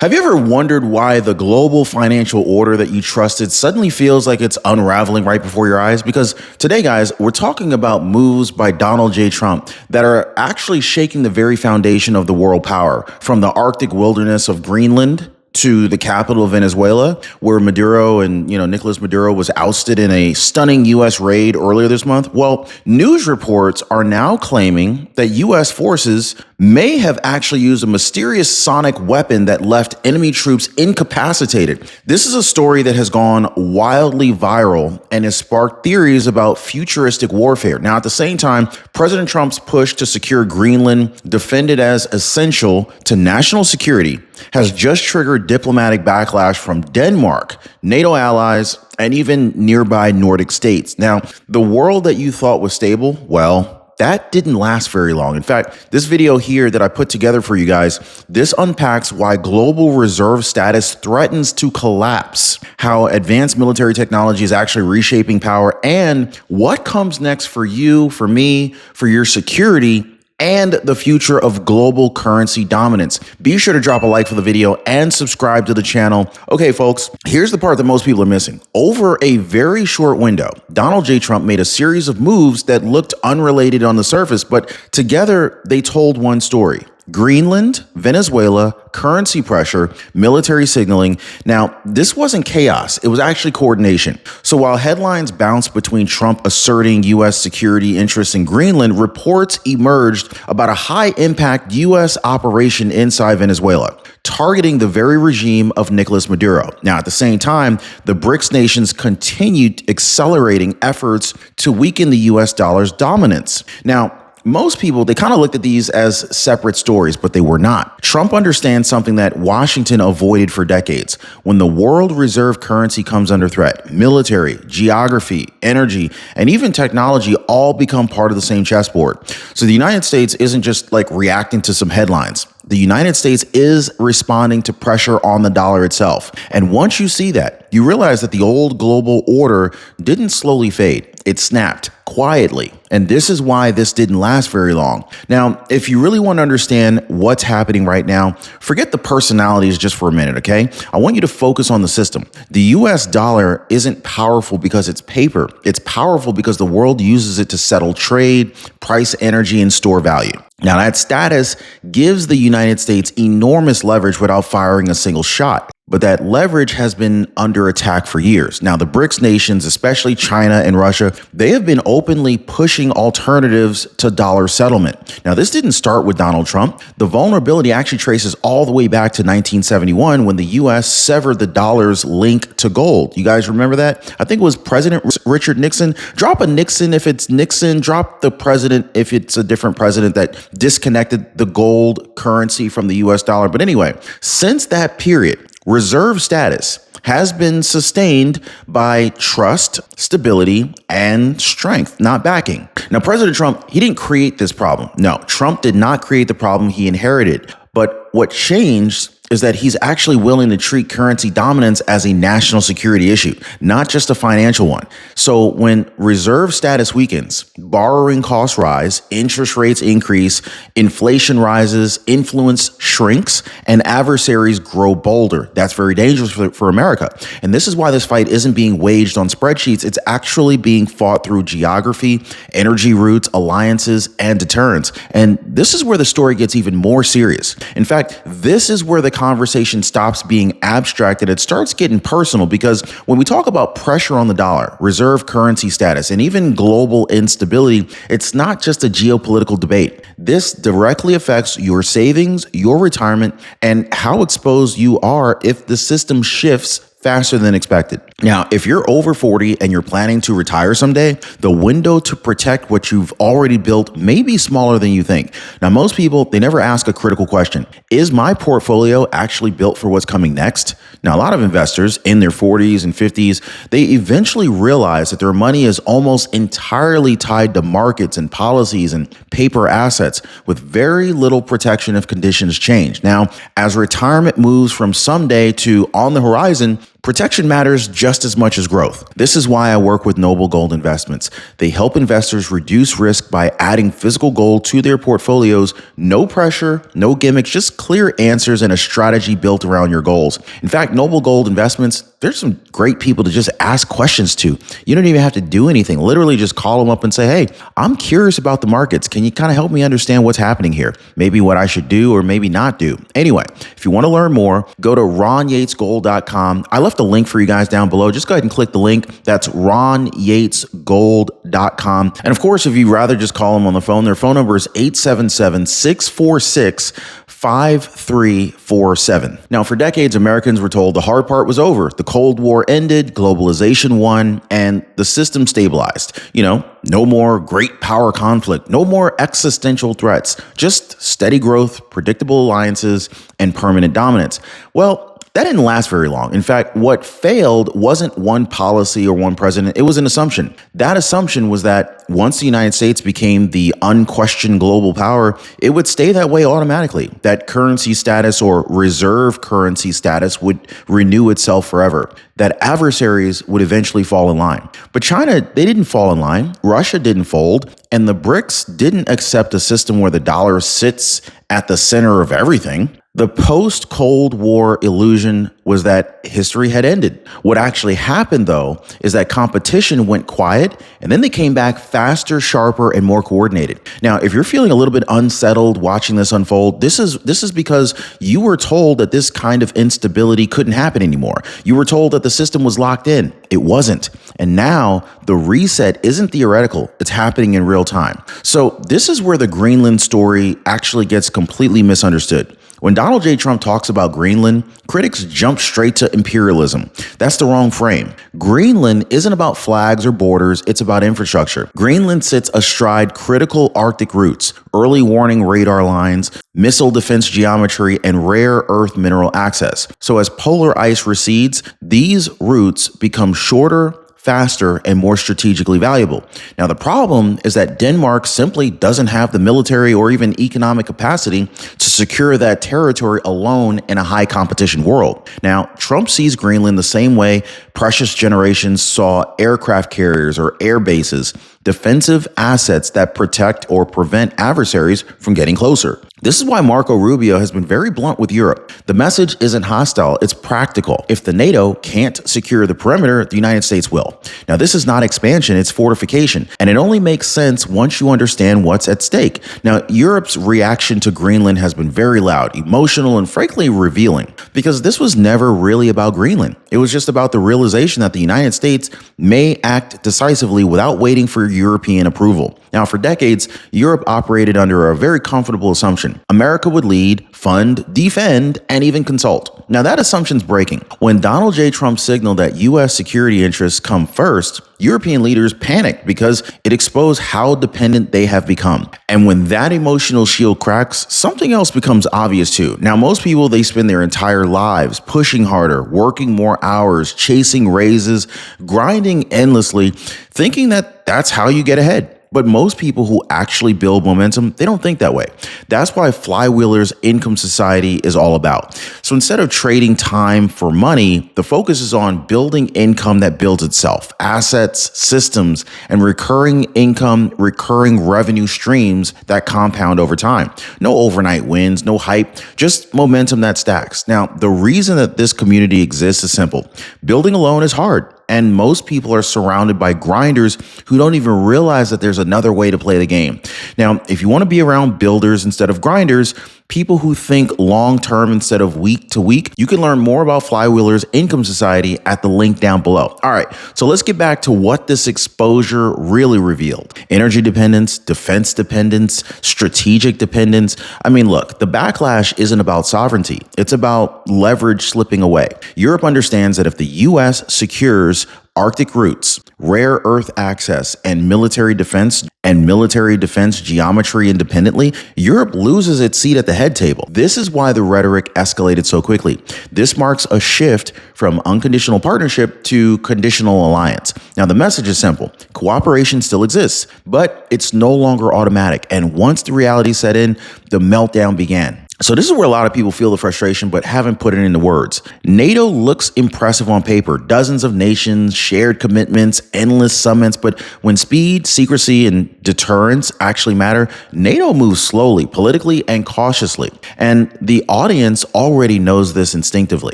Have you ever wondered why the global financial order that you trusted suddenly feels like it's unraveling right before your eyes? Because today, guys, we're talking about moves by Donald J. Trump that are actually shaking the very foundation of the world power, from the Arctic wilderness of Greenland to the capital of Venezuela, where Maduro and, Nicolas Maduro was ousted in a stunning U.S. raid earlier this month. Well, news reports are now claiming that U.S. forces may have actually used a mysterious sonic weapon that left enemy troops incapacitated. This is a story that has gone wildly viral and has sparked theories about futuristic warfare. Now, at the same time, President Trump's push to secure Greenland, defended as essential to national security, has just triggered diplomatic backlash from Denmark, NATO allies, and even nearby Nordic states. Now, the world that you thought was stable, well, that didn't last very long. In fact, this video here that I put together for you guys, this unpacks why global reserve status threatens to collapse, how advanced military technology is actually reshaping power, and what comes next for you, for me, for your security, and the future of global currency dominance. Be sure to drop a like for the video and subscribe to the channel. Okay, folks, here's the part that most people are missing. Over a very short window, Donald J. Trump made a series of moves that looked unrelated on the surface, but together they told one story. Greenland, Venezuela, currency pressure, military signaling. Now, this wasn't chaos. It was actually coordination. So while headlines bounced between Trump asserting U.S. security interests in Greenland, reports emerged about a high-impact U.S. operation inside Venezuela, targeting the very regime of Nicolas Maduro. Now, at the same time, the BRICS nations continued accelerating efforts to weaken the U.S. dollar's dominance. Now, most people, they kind of looked at these as separate stories, but they were not. Trump understands something that Washington avoided for decades. When the world reserve currency comes under threat, military, geography, energy, and even technology all become part of the same chessboard. So the United States isn't just like reacting to some headlines. The United States is responding to pressure on the dollar itself. And once you see that, you realize that the old global order didn't slowly fade. It snapped quietly. And this is why this didn't last very long. Now, if you really want to understand what's happening right now, forget the personalities just for a minute, okay? I want you to focus on the system. The US dollar isn't powerful because it's paper. It's powerful because the world uses it to settle trade, price energy, and store value. Now, that status gives the United States enormous leverage without firing a single shot. But that leverage has been under attack for years. Now, the BRICS nations, especially China and Russia, they have been openly pushing alternatives to dollar settlement. Now, this didn't start with Donald Trump. The vulnerability actually traces all the way back to 1971 when the U.S. severed the dollar's link to gold. You guys remember that? I think it was President Richard Nixon. Drop a Nixon if it's Nixon. Drop the president if it's a different president that disconnected the gold currency from the U.S. dollar. But anyway, since that period, reserve status has been sustained by trust, stability, and strength, not backing. Now, President Trump, he didn't create this problem. No, Trump did not create the problem he inherited. But what changed is that he's actually willing to treat currency dominance as a national security issue, not just a financial one. So when reserve status weakens, borrowing costs rise, interest rates increase, inflation rises, influence shrinks, and adversaries grow bolder. That's very dangerous for America. And this is why this fight isn't being waged on spreadsheets. It's actually being fought through geography, energy routes, alliances, and deterrence. And this is where the story gets even more serious. In fact, this is where the conversation stops being abstract and it starts getting personal, because when we talk about pressure on the dollar, reserve currency status, and even global instability, it's not just a geopolitical debate. This directly affects your savings, your retirement, and how exposed you are if the system shifts faster than expected. Now, if you're over 40 and you're planning to retire someday, the window to protect what you've already built may be smaller than you think. Now, most people, they never ask a critical question. Is my portfolio actually built for what's coming next? Now, a lot of investors in their 40s and 50s, they eventually realize that their money is almost entirely tied to markets and policies and paper assets with very little protection if conditions change. Now, as retirement moves from someday to on the horizon, Protection matters just as much as growth. This is why I work with Noble Gold Investments. They help investors reduce risk by adding physical gold to their portfolios. No pressure, no gimmicks, just clear answers and a strategy built around your goals. In fact, Noble Gold Investments, there's some great people to just ask questions to. You don't even have to do anything. Literally just call them up and say, hey, I'm curious about the markets. Can you kind of help me understand what's happening here? Maybe what I should do or maybe not do. Anyway, if you want to learn more, go to RonYatesGold.com. I left a link for you guys down below. Just go ahead and click the link. That's RonYatesGold.com. And of course, if you'd rather just call them on the phone, their phone number is 877-646-5347. Now, for decades, Americans were told the hard part was over. The Cold War ended, globalization won, and the system stabilized. No more great power conflict, no more existential threats, just steady growth, predictable alliances, and permanent dominance. Well, that didn't last very long. In fact, what failed wasn't one policy or one president. It was an assumption. That assumption was that once the United States became the unquestioned global power, it would stay that way automatically. That currency status or reserve currency status would renew itself forever. That adversaries would eventually fall in line. But China, they didn't fall in line. Russia didn't fold. And the BRICS didn't accept a system where the dollar sits at the center of everything. The post-Cold War illusion was that history had ended. What actually happened, though, is that competition went quiet, and then they came back faster, sharper, and more coordinated. Now, if you're feeling a little bit unsettled watching this unfold, this is because you were told that this kind of instability couldn't happen anymore. You were told that the system was locked in. It wasn't. And now the reset isn't theoretical. It's happening in real time. So this is where the Greenland story actually gets completely misunderstood. When Donald J. Trump talks about Greenland, critics jump straight to imperialism. That's the wrong frame. Greenland isn't about flags or borders, it's about infrastructure. Greenland sits astride critical Arctic routes, early warning radar lines, missile defense geometry, and rare earth mineral access. So as polar ice recedes, these routes become shorter, faster, and more strategically valuable. Now, the problem is that Denmark simply doesn't have the military or even economic capacity to secure that territory alone in a high competition world. Now, Trump sees Greenland the same way precious generations saw aircraft carriers or air bases, defensive assets that protect or prevent adversaries from getting closer. This is why Marco Rubio has been very blunt with Europe. The message isn't hostile, it's practical. If the NATO can't secure the perimeter, the United States will. Now, this is not expansion, it's fortification. And it only makes sense once you understand what's at stake. Now, Europe's reaction to Greenland has been very loud, emotional, and frankly revealing, because this was never really about Greenland. It was just about the realization that the United States may act decisively without waiting for European approval. Now, for decades, Europe operated under a very comfortable assumption. America would lead, fund, defend, and even consult. Now, that assumption's breaking. When Donald J. Trump signaled that U.S. security interests come first, European leaders panicked because it exposed how dependent they have become. And when that emotional shield cracks, something else becomes obvious too. Now, most people, they spend their entire lives pushing harder, working more hours, chasing raises, grinding endlessly, thinking that that's how you get ahead. But most people who actually build momentum, they don't think that way. That's why Flywheelers Income Society is all about. So instead of trading time for money, the focus is on building income that builds itself, assets, systems, and recurring income, recurring revenue streams that compound over time. No overnight wins, no hype, just momentum that stacks. Now, the reason that this community exists is simple. Building alone is hard. And most people are surrounded by grinders who don't even realize that there's another way to play the game. Now, if you want to be around builders instead of grinders, people who think long-term instead of week to week, you can learn more about Flywheelers Income Society at the link down below. All right, so let's get back to what this exposure really revealed. Energy dependence, defense dependence, strategic dependence. I mean, look, the backlash isn't about sovereignty. It's about leverage slipping away. Europe understands that if the U.S. secures Arctic routes, rare earth access, and military defense geometry independently, Europe loses its seat at the head table. This is why the rhetoric escalated so quickly. This marks a shift from unconditional partnership to conditional alliance. Now, the message is simple. Cooperation still exists, but it's no longer automatic. And once the reality set in, the meltdown began. So this is where a lot of people feel the frustration, but haven't put it into words. NATO looks impressive on paper. Dozens of nations, shared commitments, endless summits. But when speed, secrecy, and deterrence actually matter, NATO moves slowly, politically, and cautiously. And the audience already knows this instinctively.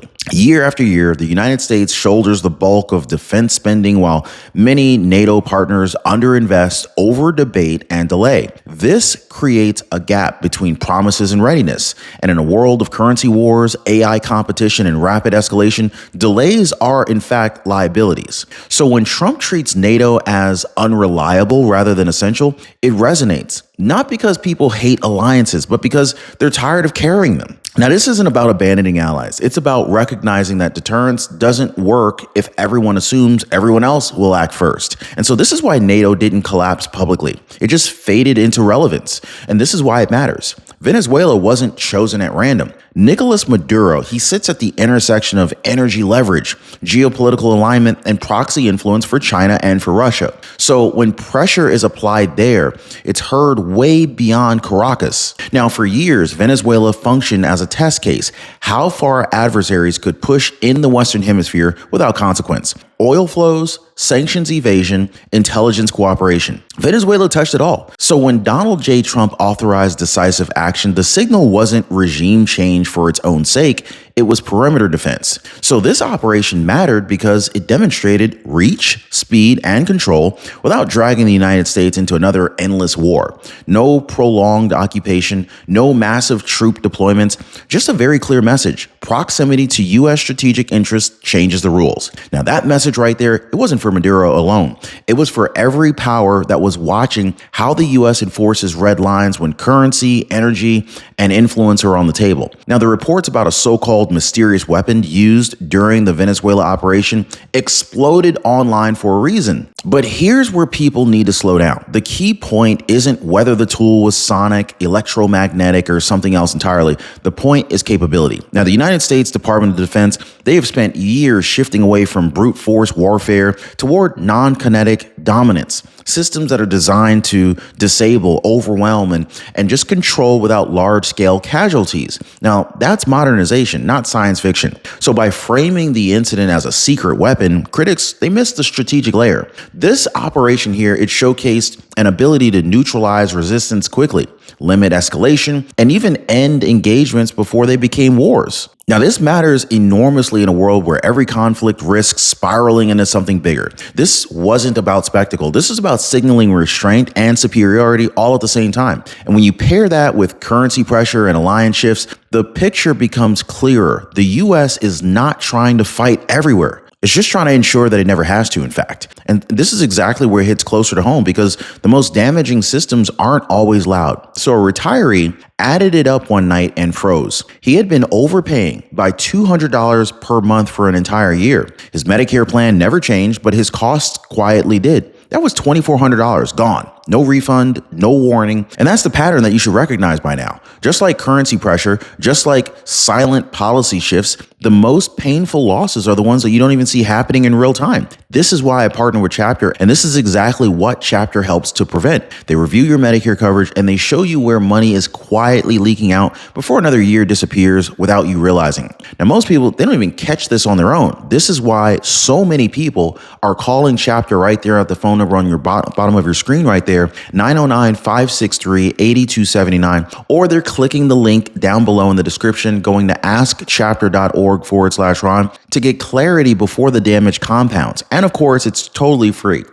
Year after year, the United States shoulders the bulk of defense spending while many NATO partners underinvest, over-debate, and delay. This creates a gap between promises and readiness. And in a world of currency wars, AI competition, and rapid escalation, delays are in fact liabilities. So when Trump treats NATO as unreliable rather than essential, it resonates. Not because people hate alliances, but because they're tired of carrying them. Now, this isn't about abandoning allies. It's about recognizing that deterrence doesn't work if everyone assumes everyone else will act first. And so this is why NATO didn't collapse publicly. It just faded into relevance. And this is why it matters. Venezuela wasn't chosen at random. Nicolas Maduro, he sits at the intersection of energy leverage, geopolitical alignment, and proxy influence for China and for Russia. So when pressure is applied there, it's heard way beyond Caracas. Now, for years, Venezuela functioned as a test case, how far adversaries could push in the Western Hemisphere without consequence. Oil flows, sanctions evasion, intelligence cooperation. Venezuela touched it all. So when Donald J. Trump authorized decisive action, the signal wasn't regime change for its own sake, it was perimeter defense. So this operation mattered because it demonstrated reach, speed, and control without dragging the United States into another endless war. No prolonged occupation, no massive troop deployments, just a very clear message. Proximity to U.S. strategic interests changes the rules. Now that message right there, it wasn't for Maduro alone. It was for every power that was watching how the U.S. enforces red lines when currency, energy, and influence are on the table. Now, the reports about a so-called mysterious weapon used during the Venezuela operation exploded online for a reason. But here's where people need to slow down. The key point isn't whether the tool was sonic, electromagnetic, or something else entirely. The point is capability. Now, the United States Department of Defense, they have spent years shifting away from brute force warfare toward non-kinetic dominance. Systems that are designed to disable, overwhelm, and just control without large-scale casualties. Now, that's modernization, not science fiction. So by framing the incident as a secret weapon, critics, they missed the strategic layer. This operation here, it showcased an ability to neutralize resistance quickly, limit escalation, and even end engagements before they became wars. Now, this matters enormously in a world where every conflict risks spiraling into something bigger. This wasn't about spectacle. This is about signaling restraint and superiority all at the same time. And when you pair that with currency pressure and alliance shifts, the picture becomes clearer. The U.S. is not trying to fight everywhere. It's just trying to ensure that it never has to, in fact. And this is exactly where it hits closer to home because the most damaging systems aren't always loud. So a retiree added it up one night and froze. He had been overpaying by $200 per month for an entire year. His Medicare plan never changed, but his costs quietly did. That was $2,400 gone. No refund, no warning. And that's the pattern that you should recognize by now. Just like currency pressure, just like silent policy shifts, the most painful losses are the ones that you don't even see happening in real time. This is why I partner with Chapter, and this is exactly what Chapter helps to prevent. They review your Medicare coverage and they show you where money is quietly leaking out before another year disappears without you realizing. Now, most people, they don't even catch this on their own. This is why so many people are calling Chapter right there at the phone number on your bottom of your screen right there, 909-563-8279, or they're clicking the link down below in the description, going to askchapter.org/Ron to get clarity before the damage compounds. And of course, it's totally free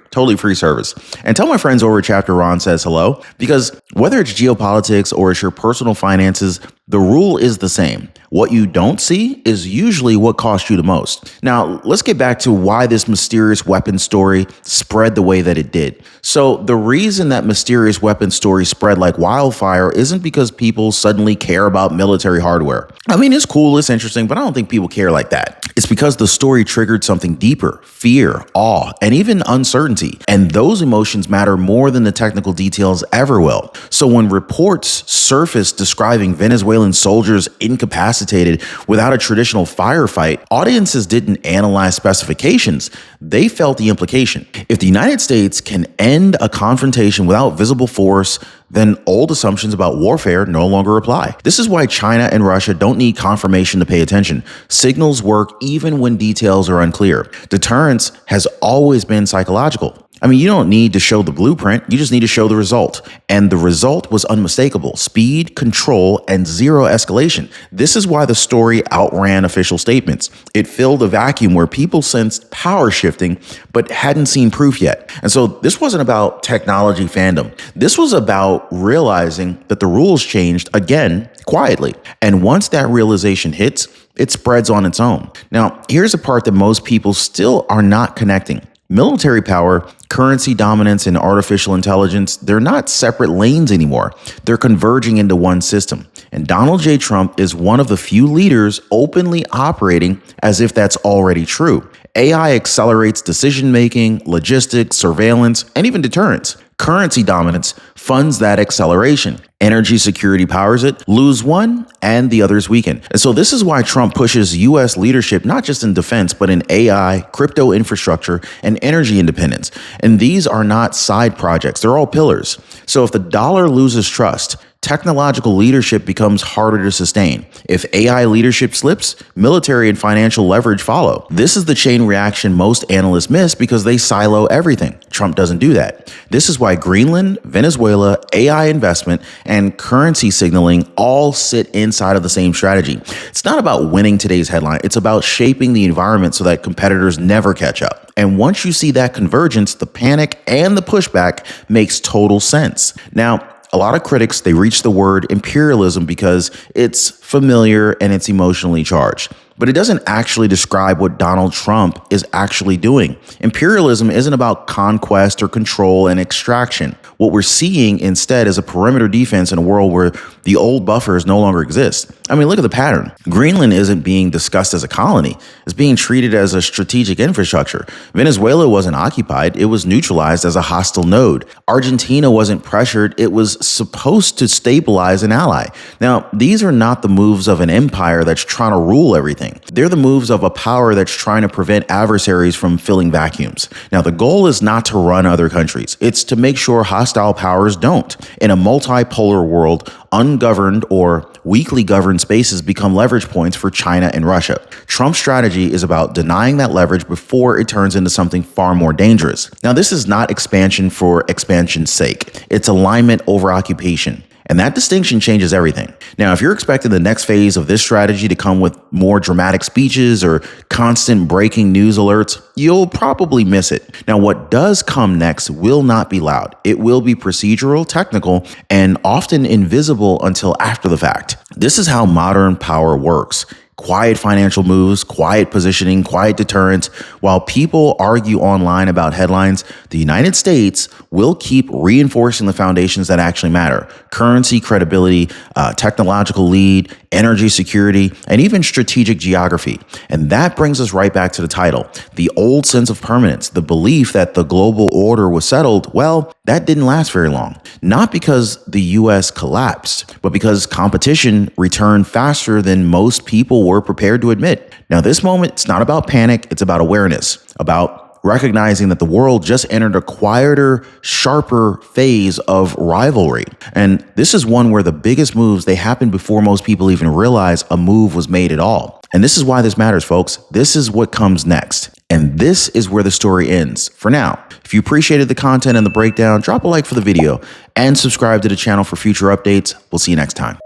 service. And tell my friends over at Chapter Ron says hello, because whether it's geopolitics or it's your personal finances, the rule is the same. What you don't see is usually what costs you the most. Now, let's get back to why this mysterious weapon story spread the way that it did. So the reason that mysterious weapon story spread like wildfire isn't because people suddenly care about military hardware. I mean, it's cool, it's interesting, but I don't think people care like that. It's because the story triggered something deeper: fear, awe, and even uncertainty. And those emotions matter more than the technical details ever will. So when reports surfaced describing Venezuelan soldiers incapacitated without a traditional firefight, audiences didn't analyze specifications. They felt the implication. If the United States can end a confrontation without visible force, then old assumptions about warfare no longer apply. This is why China and Russia don't need confirmation to pay attention. Signals work even when details are unclear. Deterrence has always been psychological. I mean, you don't need to show the blueprint, you just need to show the result. And the result was unmistakable: speed, control, and zero escalation. This is why the story outran official statements. It filled a vacuum where people sensed power shifting, but hadn't seen proof yet. And so this wasn't about technology fandom. This was about realizing that the rules changed again quietly. And once that realization hits, it spreads on its own. Now, here's a part that most people still are not connecting. Military power, currency dominance, and artificial intelligence, they're not separate lanes anymore. They're converging into one system. And Donald J. Trump is one of the few leaders openly operating as if that's already true. AI accelerates decision-making, logistics, surveillance, and even deterrence. Currency dominance funds that acceleration. Energy security powers it. Lose one, and the others weaken. And so this is why Trump pushes U.S. leadership not just in defense, but in AI, crypto infrastructure, and energy independence. And these are not side projects. They're all pillars. So if the dollar loses trust, technological leadership becomes harder to sustain. If AI leadership slips, military and financial leverage follow. This is the chain reaction most analysts miss because they silo everything. Trump doesn't do that. This is why Greenland, Venezuela, AI investment, and currency signaling all sit inside of the same strategy. It's not about winning today's headline. It's about shaping the environment so that competitors never catch up. And once you see that convergence, the panic and the pushback makes total sense. Now, a lot of critics, they reach the word imperialism because it's familiar and it's emotionally charged. But it doesn't actually describe what Donald Trump is actually doing. Imperialism isn't about conquest or control and extraction. What we're seeing instead is a perimeter defense in a world where the old buffers no longer exist. I mean, look at the pattern. Greenland isn't being discussed as a colony. It's being treated as a strategic infrastructure. Venezuela wasn't occupied. It was neutralized as a hostile node. Argentina wasn't pressured. It was supposed to stabilize an ally. Now, these are not the moves of an empire that's trying to rule everything. They're the moves of a power that's trying to prevent adversaries from filling vacuums. Now, the goal is not to run other countries. It's to make sure hostile powers don't. In a multipolar world, ungoverned or weakly governed spaces become leverage points for China and Russia. Trump's strategy is about denying that leverage before it turns into something far more dangerous. Now, this is not expansion for expansion's sake. It's alignment over occupation. And that distinction changes everything. Now, if you're expecting the next phase of this strategy to come with more dramatic speeches or constant breaking news alerts, you'll probably miss it. Now, what does come next will not be loud. It will be procedural, technical, and often invisible until after the fact. This is how modern power works. Quiet financial moves, quiet positioning, quiet deterrence. While people argue online about headlines, the United States will keep reinforcing the foundations that actually matter: currency, credibility, technological lead, energy security, and even strategic geography. And that brings us right back to the title. The old sense of permanence, the belief that the global order was settled, well, that didn't last very long. Not because the US collapsed, but because competition returned faster than most people were prepared to admit. Now, this moment, it's not about panic, it's about awareness, about recognizing that the world just entered a quieter, sharper phase of rivalry. And this is one where the biggest moves, they happen before most people even realize a move was made at all. And this is why this matters, folks. This is what comes next. And this is where the story ends for now. If you appreciated the content and the breakdown, drop a like for the video and subscribe to the channel for future updates. We'll see you next time.